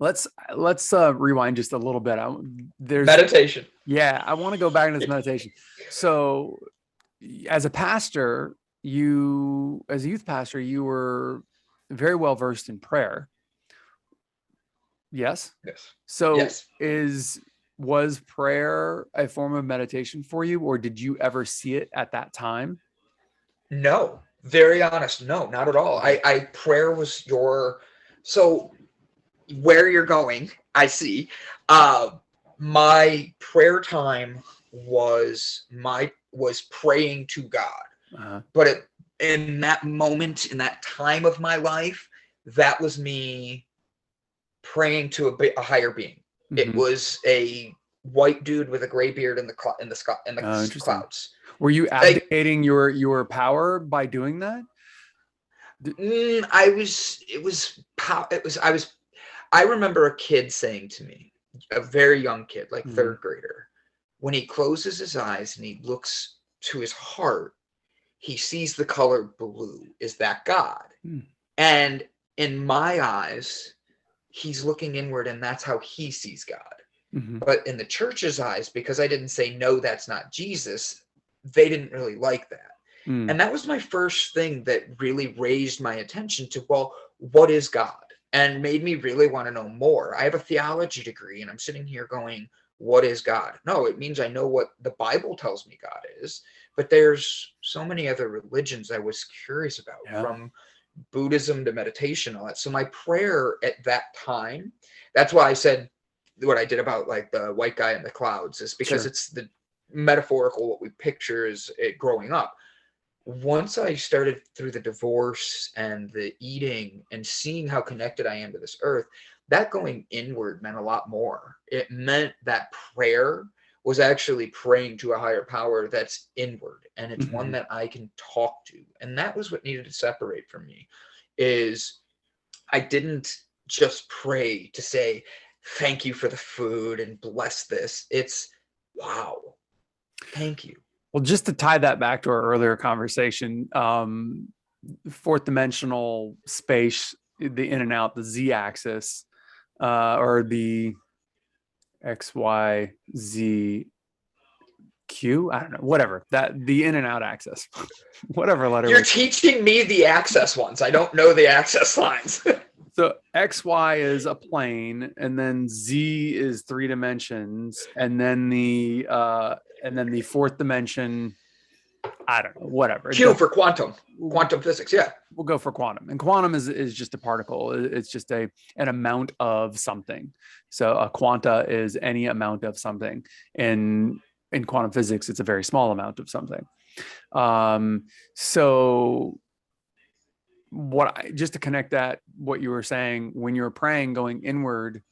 let's rewind just a little bit. There's Meditation. Yeah, I want to go back into this meditation. So, as a pastor, as a youth pastor, you were very well versed in prayer. Yes. Yes. So, Yes. was prayer a form of meditation for you, or did you ever see it at that time? No. Very honest. No, not at all. Okay. I prayer was your so where you're going, I see. Uh my prayer time was praying to God. Uh-huh. But in that moment, in that time of my life, that was me praying to a higher being. It Mm-hmm. was a white dude with a gray beard in the Oh, interesting. clouds. Were you Like, abdicating your power by doing that? I was. It was. It was. I was. I remember a kid saying to me, a very young kid, like Mm-hmm. third grader, when he closes his eyes and he looks to his heart, he sees the color blue. Is that God? And in my eyes, he's looking inward, and that's how he sees God. Mm-hmm. But in the church's eyes, because I didn't say, no, that's not Jesus, they didn't really like that. Mm. And that was my first thing that really raised my attention to, well, what is God? And made me really want to know more. I have a theology degree, and I'm sitting here going, what is God? No, it means I know what the Bible tells me God is, but there's so many other religions I was curious about, Yeah. from Buddhism to meditation, all that. So my prayer at that time, that's why I said what I did about like the white guy in the clouds, is because Sure. it's the metaphorical what we picture as it growing up. Once I started through the divorce and the eating and seeing how connected I am to this earth, that going inward meant a lot more. It meant that prayer was actually praying to a higher power that's inward, and it's one Mm-hmm. that I can talk to. And that was what needed to separate from me, is I didn't just pray to say thank you for the food and bless this. It's wow, thank you. Well, just to tie that back to our earlier conversation, fourth dimensional space, the in and out, the Z axis, or the X, Y, Z, Q. I don't know, whatever that the in and out axis, whatever letter You're we. teaching me the access ones. I don't know the access lines. So X, Y is a plane, and then Z is 3 dimensions, and then the fourth dimension. I don't know, whatever. Q for quantum physics. Yeah. We'll go for quantum, and quantum is just a particle. It's just an amount of something. So a quanta is any amount of something. In quantum physics, it's a very small amount of something. So just to connect that, what you were saying, when you were praying going inward,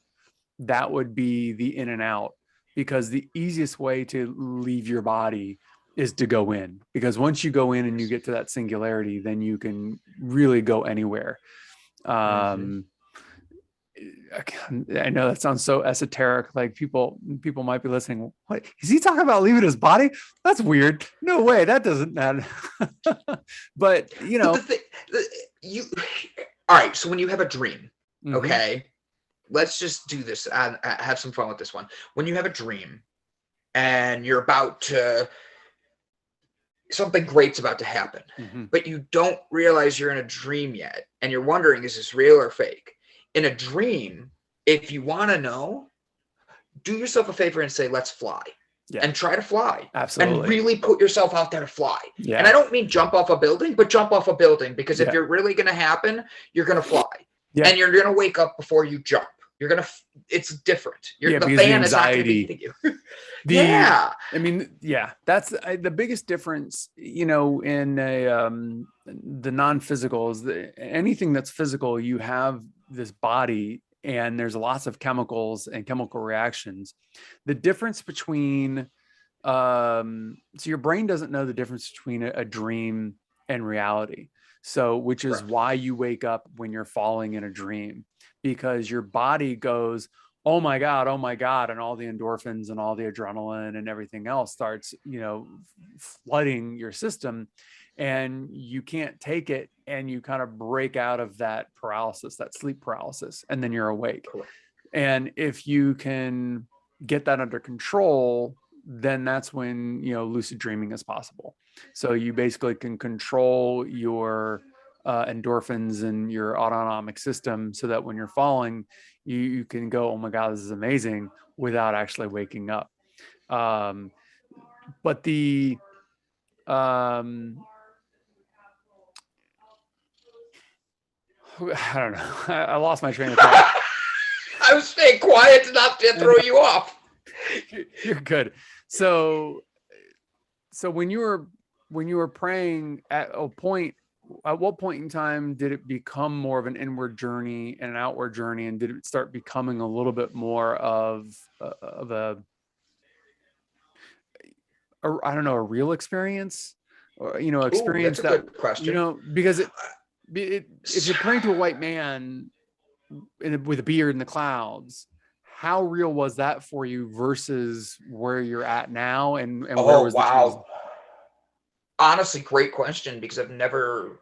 that would be the in and out, because the easiest way to leave your body is to go in, because once you go in and you get to that singularity, then you can really go anywhere. Mm-hmm. I know that sounds so esoteric. Like people might be listening. What is he talking about? Leaving his body? That's weird. No way. That doesn't matter. But But you, all right. So when you have a dream, mm-hmm. okay, let's just do this. Have some fun with this one. When you have a dream and you're about to, something great's about to happen, Mm-hmm. but you don't realize you're in a dream yet, and you're wondering, is this real or fake? In a dream, if you want to know, do yourself a favor and say, let's fly. Yeah. And try to fly. Absolutely. And really put yourself out there to fly. Yeah. And I don't mean jump off a building, but jump off a building, because if you're really going to happen, you're going to fly. Yeah. And you're going to wake up before you jump. You're going to, it's different. The fan is not going to be hitting you. Yeah. I mean, yeah, that's the biggest difference, in the non-physical is anything that's physical, you have this body and there's lots of chemicals and chemical reactions. The difference between, so your brain doesn't know the difference between a dream and reality. So, which is why you wake up when you're falling in a dream, because your body goes, oh my God, and all the endorphins and all the adrenaline and everything else starts, flooding your system, and you can't take it, and you kind of break out of that paralysis, that sleep paralysis, and then you're awake. And if you can get that under control, then that's when, lucid dreaming is possible. So you basically can control your endorphins and your autonomic system so that when you're falling, you can go, oh my God, this is amazing, without actually waking up. Um, but um, I don't know. I lost my train of thought. I was staying quiet to not throw you off. You're good. So when you were praying, at what point in time did it become more of an inward journey and an outward journey, and did it start becoming a little bit more of a I don't know, a real experience, or experience? Ooh, that's a good question. Because if you're praying to a white man with a beard in the clouds, how real was that for you versus where you're at now, and where was the wow. Honestly, great question, because I've never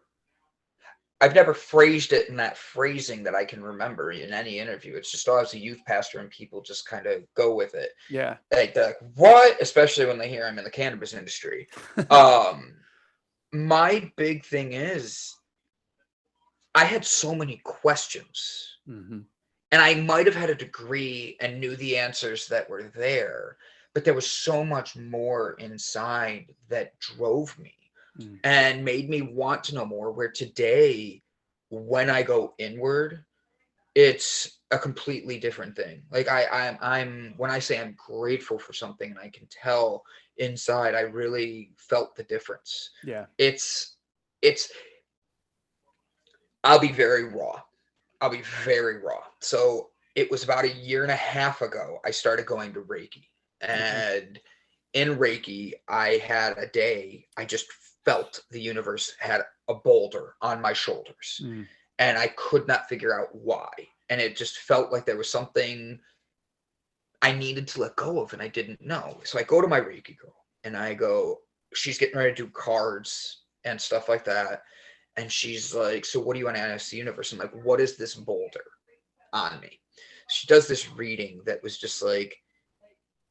phrased it in that phrasing that I can remember in any interview. It's just, I was a youth pastor and people just kind of go with it. Yeah. Like, they're like, what? Especially when they hear I'm in the cannabis industry. My big thing is, I had so many questions. Mm-hmm. And I might have had a degree and knew the answers that were there, but there was so much more inside that drove me and made me want to know more. Where today, when I go inward, it's a completely different thing. Like, I'm when I say I'm grateful for something and I can tell inside, I really felt the difference. Yeah. It's I'll be very raw. So it was about 1.5 years ago, I started going to Reiki. And in Reiki, I had a day, I just felt the universe had a boulder on my shoulders. And I could not figure out why. And it just felt like there was something I needed to let go of, and I didn't know. So I go to my Reiki girl and I go, she's getting ready to do cards and stuff like that. And she's like, so what do you want to ask the universe? I'm like, what is this boulder on me? She does this reading that was just like,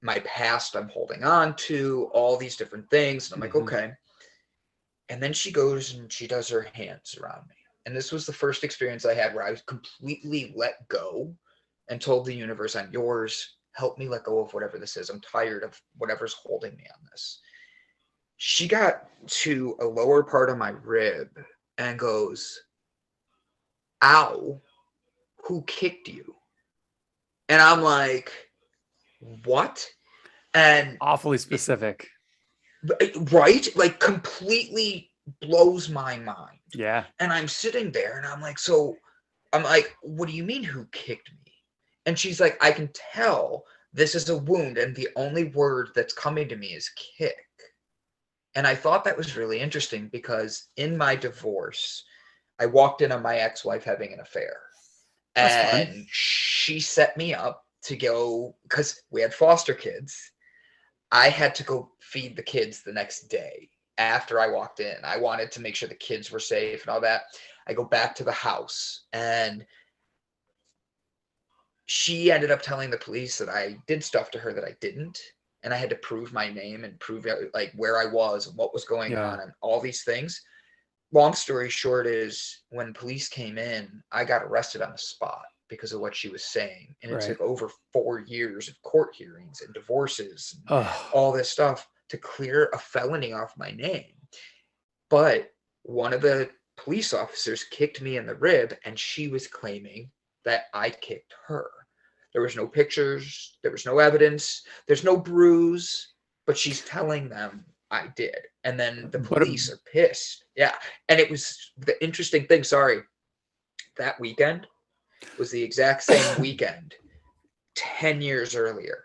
my past I'm holding on to, all these different things. And I'm like, okay. And then she goes and she does her hands around me. And this was the first experience I had where I was completely let go and told the universe, I'm yours. Help me let go of whatever this is. I'm tired of whatever's holding me on this. She got to a lower part of my rib and goes, ow, who kicked you? And I'm like, what? And awfully specific. Right? Like, completely blows my mind. Yeah. And I'm sitting there and I'm like, what do you mean, who kicked me? And she's like, I can tell this is a wound, and the only word that's coming to me is kick. And I thought that was really interesting, because in my divorce, I walked in on my ex-wife having an affair. That's and fun. She set me up to go, because we had foster kids. I had to go feed the kids the next day after I walked in. I wanted to make sure the kids were safe and all that. I go back to the house, and she ended up telling the police that I did stuff to her that I didn't. And I had to prove my name and prove like where I was and what was going on and all these things. Long story short is, when police came in, I got arrested on the spot because of what she was saying. And it took over 4 years of court hearings and divorces and all this stuff to clear a felony off my name. But one of the police officers kicked me in the rib, and she was claiming that I kicked her. There was no pictures. There was no evidence. There's no bruise, but she's telling them I did. And then the police are pissed. Yeah. And it was the interesting thing. Sorry. That weekend was the exact same weekend 10 years earlier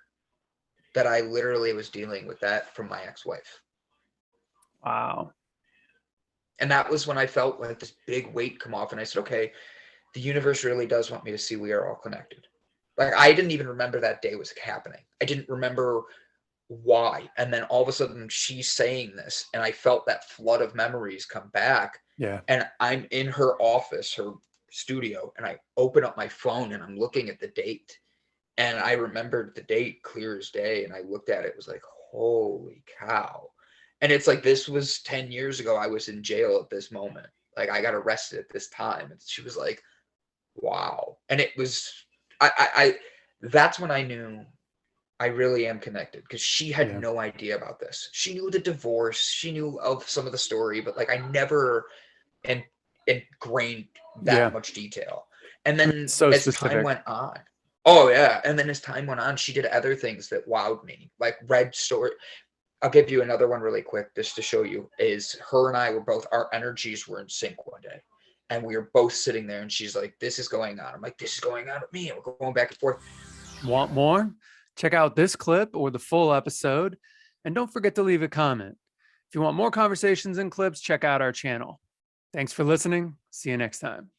that I literally was dealing with that from my ex-wife. Wow. And that was when I felt like this big weight come off. And I said, okay, the universe really does want me to see we are all connected. Like, I didn't even remember that day was happening. I didn't remember why. And then all of a sudden she's saying this, and I felt that flood of memories come back. Yeah. And I'm in her office, her studio, and I open up my phone and I'm looking at the date. And I remembered the date clear as day. And I looked at it, it was like, holy cow. And it's like, this was 10 years ago. I was in jail at this moment. Like, I got arrested at this time. And she was like, wow. And it was, that's when I knew I really am connected, because she had Yeah. no idea about this. She knew the divorce, she knew of some of the story, but like I never ingrained that Yeah. much detail. And then So as time specific. went on, oh yeah, and then as time went on, she did other things that wowed me, like read story. I'll give you another one really quick just to show you. Is her and I were both, our energies were in sync one day. And we were both sitting there and she's like, this is going on. I'm like, this is going on with me. And we're going back and forth. Want more? Check out this clip or the full episode. And don't forget to leave a comment. If you want more conversations and clips, check out our channel. Thanks for listening. See you next time.